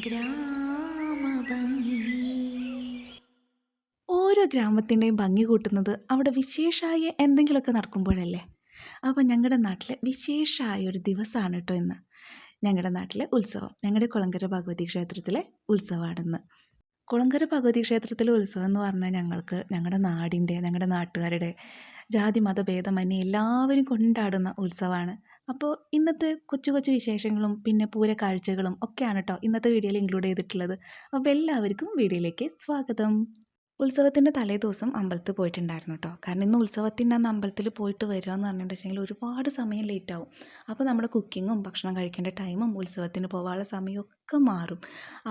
ഗ്രാമഭംഗി. ഓരോ ഗ്രാമത്തിൻ്റെയും ഭംഗി കൂട്ടുന്നത് അവിടെ വിശേഷമായ എന്തെങ്കിലുമൊക്കെ നടക്കുമ്പോഴല്ലേ. അപ്പോൾ ഞങ്ങളുടെ നാട്ടിലെ വിശേഷമായ ഒരു ദിവസമാണ് കേട്ടോ ഇന്ന്. ഞങ്ങളുടെ നാട്ടിലെ ഉത്സവം, ഞങ്ങളുടെ കുളങ്കര ഭഗവതി ക്ഷേത്രത്തിലെ ഉത്സവമാണിന്ന്. കുളങ്കര ഭഗവതി ക്ഷേത്രത്തിലെ ഉത്സവം എന്ന് പറഞ്ഞാൽ ഞങ്ങളുടെ നാടിൻ്റെ, ഞങ്ങളുടെ നാട്ടുകാരുടെ ജാതി മതഭേദമന്യേ എല്ലാവരും കൊണ്ടാടുന്ന ഉത്സവമാണ്. അപ്പോൾ ഇന്നത്തെ കൊച്ചു കൊച്ചു വിശേഷങ്ങളും പിന്നെ പൂരക്കാഴ്ചകളും ഒക്കെയാണ് കേട്ടോ ഇന്നത്തെ വീഡിയോയിൽ ഇൻക്ലൂഡ് ചെയ്തിട്ടുള്ളത്. അപ്പോൾ എല്ലാവർക്കും വീഡിയോയിലേക്ക് സ്വാഗതം. ഉത്സവത്തിൻ്റെ തലേദിവസം അമ്പലത്തിൽ പോയിട്ടുണ്ടായിരുന്നു കേട്ടോ. കാരണം ഇന്ന് ഉത്സവത്തിൻ്റെ അന്ന് അമ്പലത്തിൽ പോയിട്ട് വരിക എന്ന് പറഞ്ഞിട്ടുണ്ടെങ്കിൽ ഒരുപാട് സമയം ലേറ്റാവും. അപ്പോൾ നമ്മുടെ കുക്കിങ്ങും ഭക്ഷണം കഴിക്കേണ്ട ടൈമും ഉത്സവത്തിന് പോകാനുള്ള സമയമൊക്കെ മാറും.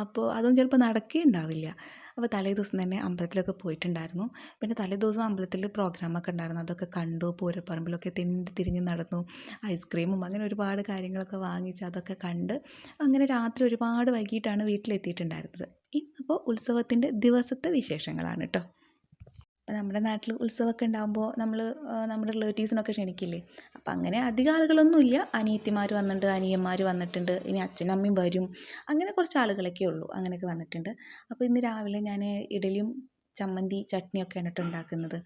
അപ്പോൾ അതൊന്നും ചിലപ്പോൾ നടക്കുകയുണ്ടാവില്ല. അപ്പോൾ തലേദിവസം തന്നെ അമ്പലത്തിലൊക്കെ പോയിട്ടുണ്ടായിരുന്നു. പിന്നെ തലേദിവസം അമ്പലത്തിൽ പ്രോഗ്രാമൊക്കെ ഉണ്ടായിരുന്നു, അതൊക്കെ കണ്ടു. പൂരപ്പറമ്പിലൊക്കെ തിരിഞ്ഞ് നടന്നു. ഐസ്ക്രീമും അങ്ങനെ ഒരുപാട് കാര്യങ്ങളൊക്കെ വാങ്ങിച്ച് അതൊക്കെ കണ്ട് അങ്ങനെ രാത്രി ഒരുപാട് വൈകിട്ടാണ് വീട്ടിലെത്തിയിട്ടുണ്ടായിരുന്നത്. ഇന്നിപ്പോൾ ഉത്സവത്തിൻ്റെ ദിവസത്തെ വിശേഷങ്ങളാണ് കേട്ടോ. അപ്പോൾ നമ്മുടെ നാട്ടിൽ ഉത്സവമൊക്കെ ഉണ്ടാകുമ്പോൾ നമ്മുടെ റിലേറ്റീവ്സിനൊക്കെ ക്ഷണിക്കില്ലേ. അപ്പം അങ്ങനെ അധികം ആളുകളൊന്നുമില്ല. അനിയത്തിമാർ വന്നിട്ടുണ്ട്, അനിയന്മാർ വന്നിട്ടുണ്ട്, ഇനി അച്ഛനമ്മയും വരും. അങ്ങനെ കുറച്ച് ആളുകളൊക്കെ ഉള്ളൂ. അങ്ങനെയൊക്കെ വന്നിട്ടുണ്ട്. അപ്പോൾ ഇന്ന് രാവിലെ ഞാൻ ഇഡലിയും ചമ്മന്തി ചട്നിയൊക്കെയാണ് കേട്ടോ ഉണ്ടാക്കുന്നത്.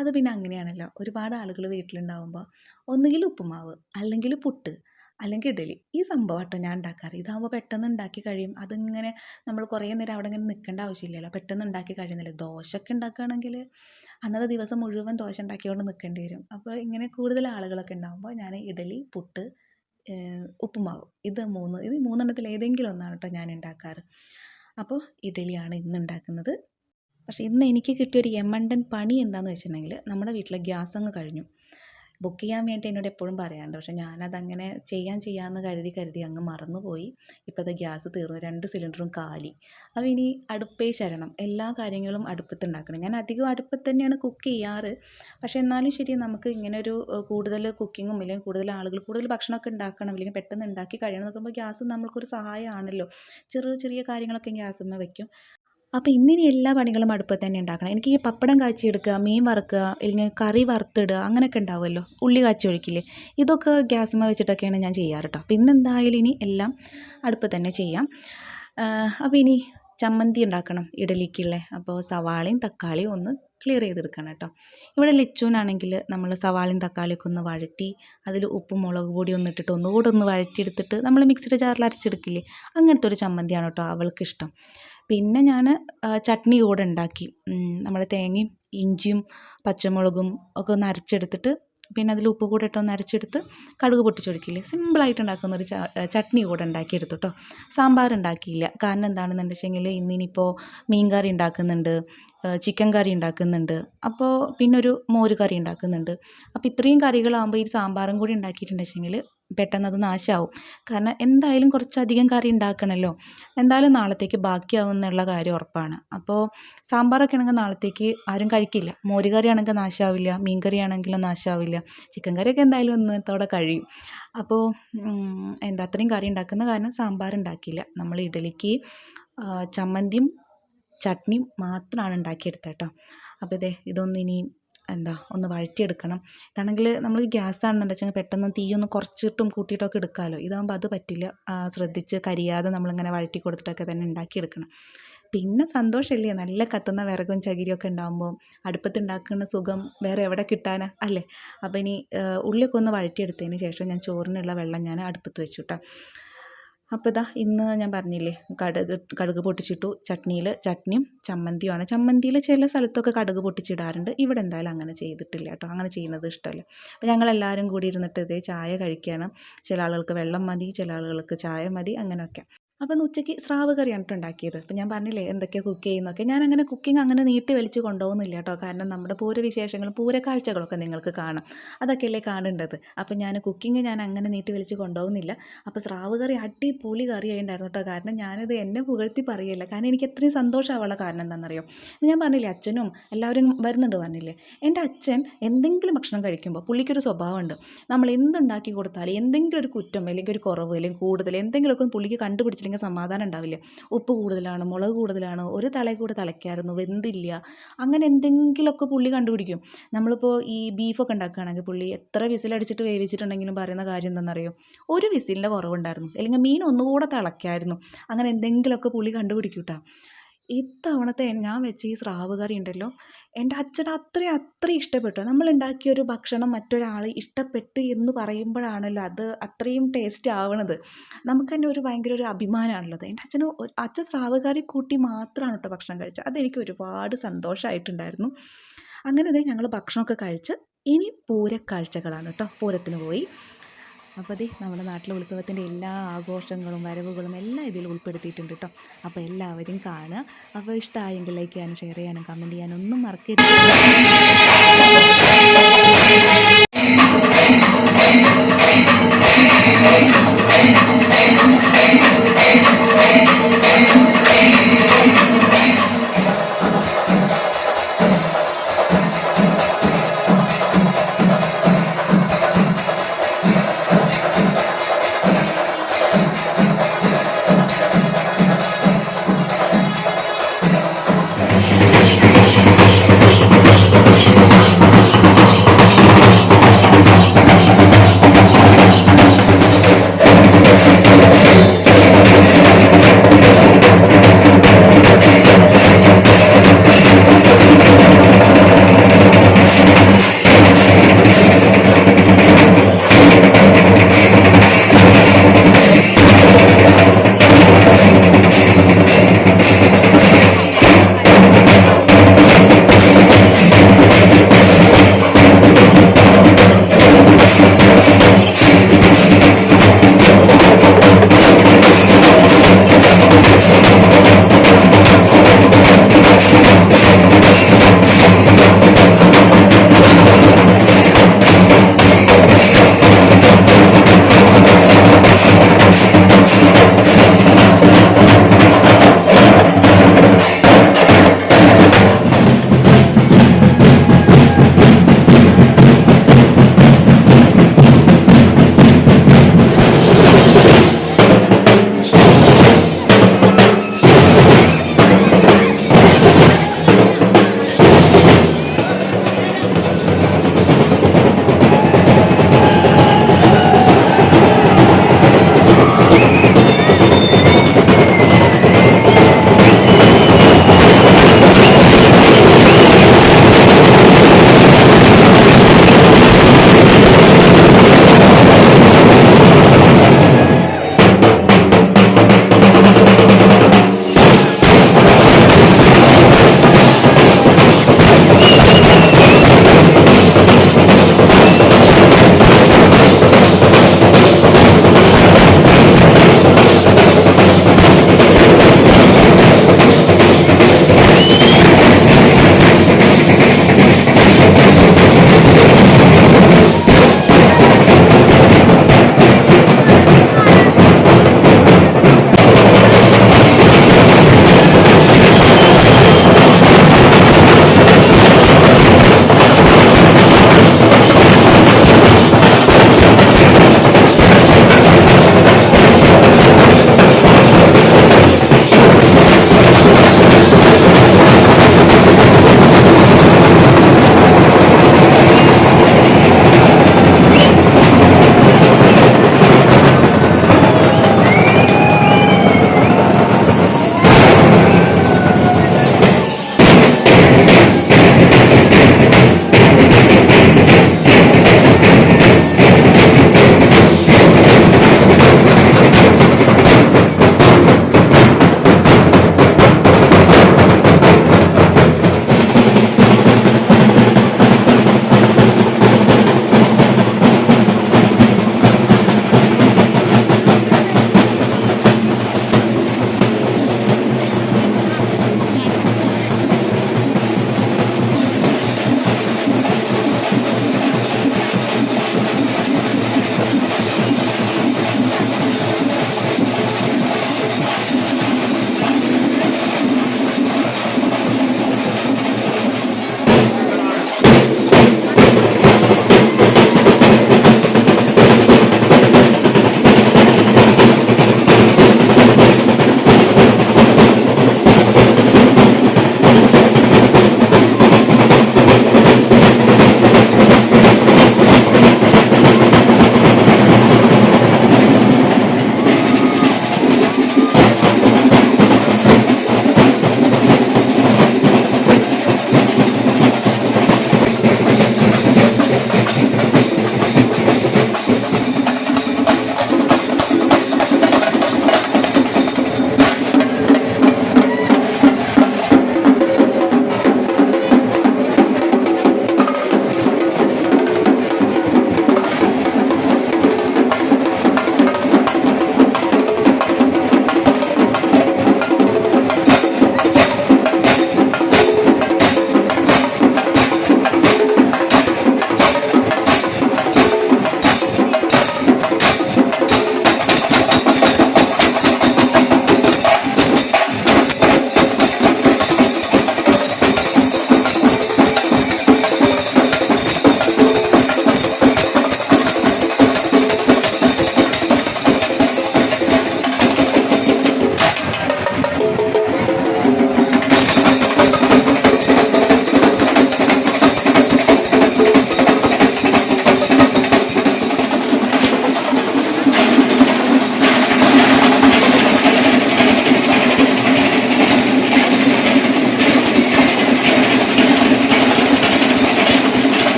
അത് പിന്നെ അങ്ങനെയാണല്ലോ, ഒരുപാട് ആളുകൾ വീട്ടിലുണ്ടാകുമ്പോൾ ഒന്നുകിൽ ഉപ്പുമാവ്, അല്ലെങ്കിൽ പുട്ട്, അല്ലെങ്കിൽ ഇഡലി. ഈ സംഭവം കേട്ടോ ഞാൻ ഉണ്ടാക്കാറ്. ഇതാകുമ്പോൾ പെട്ടെന്ന് ഉണ്ടാക്കി കഴിയും. അതിങ്ങനെ നമ്മൾ കുറേ നേരം അവിടെ ഇങ്ങനെ നിൽക്കേണ്ട ആവശ്യമില്ലല്ലോ, പെട്ടെന്ന് ഉണ്ടാക്കി കഴിയുന്നില്ല. ദോശയൊക്കെ ഉണ്ടാക്കുകയാണെങ്കിൽ അന്നത്തെ ദിവസം മുഴുവൻ ദോശ ഉണ്ടാക്കിക്കൊണ്ട് നിൽക്കേണ്ടി വരും. അപ്പോൾ ഇങ്ങനെ കൂടുതൽ ആളുകളൊക്കെ ഉണ്ടാകുമ്പോൾ ഞാൻ ഇഡലി, പുട്ട്, ഉപ്പുമാവ്, ഇത് മൂന്നെണ്ണത്തിൽ ഏതെങ്കിലും ഒന്നാണ് കേട്ടോ ഞാൻ ഉണ്ടാക്കാറ്. അപ്പോൾ ഇഡലിയാണ് ഇന്ന് ഉണ്ടാക്കുന്നത്. പക്ഷേ ഇന്ന് എനിക്ക് കിട്ടിയൊരു യമണ്ടൻ പണി എന്താണെന്ന് വെച്ചിട്ടുണ്ടെങ്കിൽ, നമ്മുടെ വീട്ടിലെ ഗ്യാസ് അങ്ങ് കഴിഞ്ഞു. ബുക്ക് ചെയ്യാൻ വേണ്ടി എന്നോട് എപ്പോഴും പറയാറുണ്ട്. പക്ഷേ ഞാനതങ്ങനെ ചെയ്യാമെന്ന് കരുതി അങ്ങ് മറന്നുപോയി. ഇപ്പോഴത്തെ ഗ്യാസ് തീർന്നു, 2 സിലിണ്ടറും കാലി. അപ്പോൾ ഇനി അടുപ്പേ ശരണം, എല്ലാ കാര്യങ്ങളും അടുപ്പത്ത് ഉണ്ടാക്കണം. ഞാൻ അധികം അടുപ്പത്ത് തന്നെയാണ് കുക്ക് ചെയ്യാറ്. പക്ഷേ എന്നാലും ശരി, നമുക്ക് ഇങ്ങനെ ഒരു കൂടുതൽ കുക്കിങ്ങും അല്ലെങ്കിൽ കൂടുതൽ ഭക്ഷണമൊക്കെ ഉണ്ടാക്കണം, അല്ലെങ്കിൽ പെട്ടെന്ന് ഉണ്ടാക്കി കഴിയണം നോക്കുമ്പോൾ ഗ്യാസ് നമ്മൾക്കൊരു സഹായമാണല്ലോ. ചെറിയ കാര്യങ്ങളൊക്കെ ഗ്യാസുമ്മേ വയ്ക്കും. അപ്പോൾ ഇന്നിനി എല്ലാ പണികളും അടുപ്പത്ത് തന്നെ ഉണ്ടാക്കണം. എനിക്ക് ഈ പപ്പടം കാച്ചിയെടുക്കുക, മീൻ വറുക്കുക, അല്ലെങ്കിൽ കറി വറുത്തിടുക, അങ്ങനെയൊക്കെ ഉണ്ടാവുമല്ലോ, ഉള്ളി കാച്ചി ഒഴിക്കില്ലേ, ഇതൊക്കെ ഗ്യാസുമ്മ വെച്ചിട്ടൊക്കെയാണ് ഞാൻ ചെയ്യാറ് കേട്ടോ. അപ്പോൾ ഇന്നെന്തായാലും ഇനി എല്ലാം അടുപ്പത്ത് തന്നെ ചെയ്യാം. അപ്പോൾ ഇനി ചമ്മന്തി ഉണ്ടാക്കണം ഇഡലിക്കുള്ള. അപ്പോൾ സവാളയും തക്കാളിയും ഒന്ന് ക്ലിയർ ചെയ്തെടുക്കണം കേട്ടോ. ഇവിടെ ലച്ചുവിനാണെങ്കിൽ നമ്മൾ സവാളയും തക്കാളിയൊക്കെ ഒന്ന് വഴറ്റി അതിൽ ഉപ്പും മുളക് പൊടി ഒന്നിട്ടിട്ട് ഒന്നുകൂടെ ഒന്ന് വഴറ്റിയെടുത്തിട്ട് നമ്മൾ മിക്സിയുടെ ജാറിൽ അരച്ചെടുക്കില്ലേ, അങ്ങനത്തെ ഒരു ചമ്മന്തിയാണ് കേട്ടോ അവൾക്കിഷ്ടം. പിന്നെ ഞാൻ ചട്നി കൂടെ ഉണ്ടാക്കി. നമ്മൾ തേങ്ങയും ഇഞ്ചിയും പച്ചമുളകും ഒക്കെ ഒന്ന് അരച്ചെടുത്തിട്ട് പിന്നെ അതിൽ ഉപ്പ് കൂടെ ഇട്ടൊന്ന് അരച്ചെടുത്ത് കടുക് പൊട്ടിച്ചൊഴിക്കില്ലേ, സിമ്പിളായിട്ട് ഉണ്ടാക്കുന്ന ഒരു ചട്നി കൂടെ ഉണ്ടാക്കിയെടുത്തു കേട്ടോ. സാമ്പാർ ഉണ്ടാക്കിയില്ല. കാരണം എന്താണെന്ന് വെച്ചെങ്കിൽ ഇന്നിപ്പോൾ മീൻ കറി ഉണ്ടാക്കുന്നുണ്ട്, ചിക്കൻ കറി ഉണ്ടാക്കുന്നുണ്ട്, അപ്പോൾ പിന്നെ ഒരു മോര് കറി ഉണ്ടാക്കുന്നുണ്ട്. അപ്പോൾ ഇത്രയും കറികളാകുമ്പോൾ ഈ സാമ്പാറും കൂടി ഉണ്ടാക്കിയിട്ടുണ്ടെങ്കിൽ പെട്ടെന്ന് അത് നാശമാവും. കാരണം എന്തായാലും കുറച്ചധികം കറി ഉണ്ടാക്കണമല്ലോ, എന്തായാലും നാളത്തേക്ക് ബാക്കിയാവും എന്നുള്ള കാര്യം ഉറപ്പാണ്. അപ്പോൾ സാമ്പാറൊക്കെ ആണെങ്കിൽ നാളത്തേക്ക് ആരും കഴിക്കില്ല. മോര് കറി ആണെങ്കിൽ നാശമാവില്ല, മീൻ കറി ആണെങ്കിലും നാശമാവില്ല, ചിക്കൻ കറിയൊക്കെ എന്തായാലും ഇന്നത്തോടെ കഴിയും. അപ്പോൾ അത്രയും കറി ഉണ്ടാക്കുന്ന കാരണം സാമ്പാർ ഉണ്ടാക്കിയില്ല. നമ്മൾ ഇഡലിക്ക് ചമ്മന്തിയും ചട്നിയും മാത്രമാണ് ഉണ്ടാക്കിയെടുത്തത് കേട്ടോ. അപ്പോൾ ഇതൊന്നും ഇനി ഒന്ന് വഴറ്റിയെടുക്കണം. ഇതാണെങ്കിൽ നമ്മൾ ഗ്യാസാണെന്ന് വെച്ചാൽ പെട്ടെന്ന് തീയൊന്ന് കുറച്ചിട്ടും കൂട്ടിയിട്ടൊക്കെ എടുക്കാമല്ലോ. ഇതാകുമ്പോൾ അത് പറ്റില്ല. ശ്രദ്ധിച്ച് കരിയാതെ നമ്മളിങ്ങനെ വഴറ്റി കൊടുത്തിട്ടൊക്കെ തന്നെ ഉണ്ടാക്കിയെടുക്കണം. പിന്നെ സന്തോഷമില്ലേ, നല്ല കത്തുന്ന വിറകും ചകിരിയൊക്കെ ഉണ്ടാകുമ്പോൾ അടുപ്പത്ത് ഉണ്ടാക്കുന്ന സുഖം വേറെ എവിടെ കിട്ടാനാ അല്ലേ. അപ്പോൾ ഇനി ഉള്ളിയൊക്കെ ഒന്ന് വഴറ്റിയെടുത്തതിന് ശേഷം ഞാൻ ചോറിനുള്ള വെള്ളം ഞാൻ അടുപ്പത്ത് വെച്ചു കേട്ടോ. അപ്പോൾ ഇന്ന് ഞാൻ പറഞ്ഞില്ലേ, കടുക് പൊട്ടിച്ചിട്ടു. ചട്നിയും ചമ്മന്തിയുമാണ്. ചമ്മന്തിയിൽ ചില സ്ഥലത്തൊക്കെ കടുക് പൊട്ടിച്ചിടാറുണ്ട്. ഇവിടെ എന്തായാലും അങ്ങനെ ചെയ്തിട്ടില്ല കേട്ടോ, അങ്ങനെ ചെയ്യുന്നത് ഇഷ്ടമല്ല. അപ്പോൾ ഞങ്ങളെല്ലാവരും കൂടി ഇരുന്നിട്ട് ചായ കഴിക്കുകയാണ്. ചില ആളുകൾക്ക് വെള്ളം മതി, ചില ആളുകൾക്ക് ചായ മതി, അങ്ങനെയൊക്കെ. അപ്പോൾ ഇന്ന് ഉച്ചയ്ക്ക് സ്രാവ് കറിയാണ് കേട്ടോ ഉണ്ടാക്കിയത്. അപ്പോൾ ഞാൻ പറഞ്ഞില്ലേ എന്തൊക്കെയാണ് കുക്ക് ചെയ്യുന്നതൊക്കെ. ഞാൻ അങ്ങനെ കുക്കിംഗ് അങ്ങനെ നീട്ടി വലിച്ച് കൊണ്ടുപോകുന്നില്ല കേട്ടോ. കാരണം നമ്മുടെ പൂരവിശേഷങ്ങളും പൂരക്കാഴ്ചകളൊക്കെ നിങ്ങൾക്ക് കാണാം, അതൊക്കെയല്ലേ കാണേണ്ടത്. അപ്പോൾ ഞാൻ കുക്കിംഗ് അങ്ങനെ നീട്ടി വലിച്ച് കൊണ്ടുപോകുന്നില്ല. അപ്പോൾ സ്രാവ് കറി അടിപൊളി കറിയായിട്ടുണ്ടായിരുന്നു കേട്ടോ. കാരണം ഞാനിത് എന്നെ പുകഴ്ത്തി പറയല്ല, കാരണം എനിക്ക് എത്രയും സന്തോഷമാവുള്ള കാരണം എന്താണെന്നറിയോ. ഞാൻ പറഞ്ഞില്ലേ അച്ഛനും എല്ലാവരും വരുന്നുണ്ട് പറഞ്ഞില്ലേ. എൻ്റെ അച്ഛൻ എന്തെങ്കിലും ഭക്ഷണം കഴിക്കുമ്പോൾ പുള്ളിക്കൊരു സ്വഭാവമുണ്ട്. നമ്മൾ എന്തുണ്ടാക്കി കൊടുത്താലും എന്തെങ്കിലും ഒരു കുറ്റം അല്ലെങ്കിൽ ഒരു കുറവ് അല്ലെങ്കിൽ കൂടുതൽ എന്തെങ്കിലുമൊക്കെ പുള്ളിക്ക് കണ്ടുപിടിച്ചില്ലെങ്കിൽ കഴിച്ചില്ലെങ്കിൽ സമാധാനം ഉണ്ടാവില്ല. ഉപ്പ് കൂടുതലാണ്, മുളക് കൂടുതലാണ്, ഒരു തളയിൽ കൂടെ തിളയ്ക്കായിരുന്നു, വെന്തില്ല, അങ്ങനെ എന്തെങ്കിലുമൊക്കെ പുള്ളി കണ്ടുപിടിക്കും. നമ്മളിപ്പോൾ ഈ ബീഫൊക്കെ ഉണ്ടാക്കുകയാണെങ്കിൽ പുള്ളി എത്ര വിസിലടിച്ചിട്ട് വേവിച്ചിട്ടുണ്ടെങ്കിലും പറയുന്ന കാര്യം എന്താണെന്നറിയോ, ഒരു വിസിലിൻ്റെ കുറവുണ്ടായിരുന്നു, അല്ലെങ്കിൽ മീൻ ഒന്നുകൂടെ തിളയ്ക്കായിരുന്നു, അങ്ങനെ എന്തെങ്കിലുമൊക്കെ പുള്ളി കണ്ടുപിടിക്കും കേട്ടോ. ഇത്തവണത്തെ ഞാൻ വെച്ച ഈ സ്രാവ് കറി ഉണ്ടല്ലോ, എൻ്റെ അച്ഛൻ അത്രയും ഇഷ്ടപ്പെട്ടു. നമ്മളുണ്ടാക്കിയൊരു ഭക്ഷണം മറ്റൊരാൾ ഇഷ്ടപ്പെട്ട് എന്ന് പറയുമ്പോഴാണല്ലോ അത് അത്രയും ടേസ്റ്റ് ആവണത്. നമുക്ക് തന്നെ ഒരു ഭയങ്കര ഒരു അഭിമാനമാണല്ലോ. എൻ്റെ അച്ഛൻ സ്രാവ് കറി കൂട്ടി മാത്രമാണ് കേട്ടോ ഭക്ഷണം കഴിച്ചത്. അതെനിക്ക് ഒരുപാട് സന്തോഷമായിട്ടുണ്ടായിരുന്നു. അങ്ങനെ ഞങ്ങൾ ഭക്ഷണമൊക്കെ കഴിച്ച് ഇനി പൂരക്കാഴ്ചകളാണ് കേട്ടോ. പൂരത്തിന് പോയി. അപ്പോൾ അതേ നമ്മുടെ നാട്ടിലെ ഉത്സവത്തിൻ്റെ എല്ലാ ആഘോഷങ്ങളും വരവുകളും എല്ലാം ഇതിൽ ഉൾപ്പെടുത്തിയിട്ടുണ്ട് കേട്ടോ. അപ്പോൾ എല്ലാവരും കാണുക. അപ്പോൾ ഇഷ്ടമായെങ്കിൽ ലൈക്ക് ചെയ്യാനും ഷെയർ ചെയ്യാനും കമൻറ്റ് ചെയ്യാനും ഒന്നും മറക്കരുത്.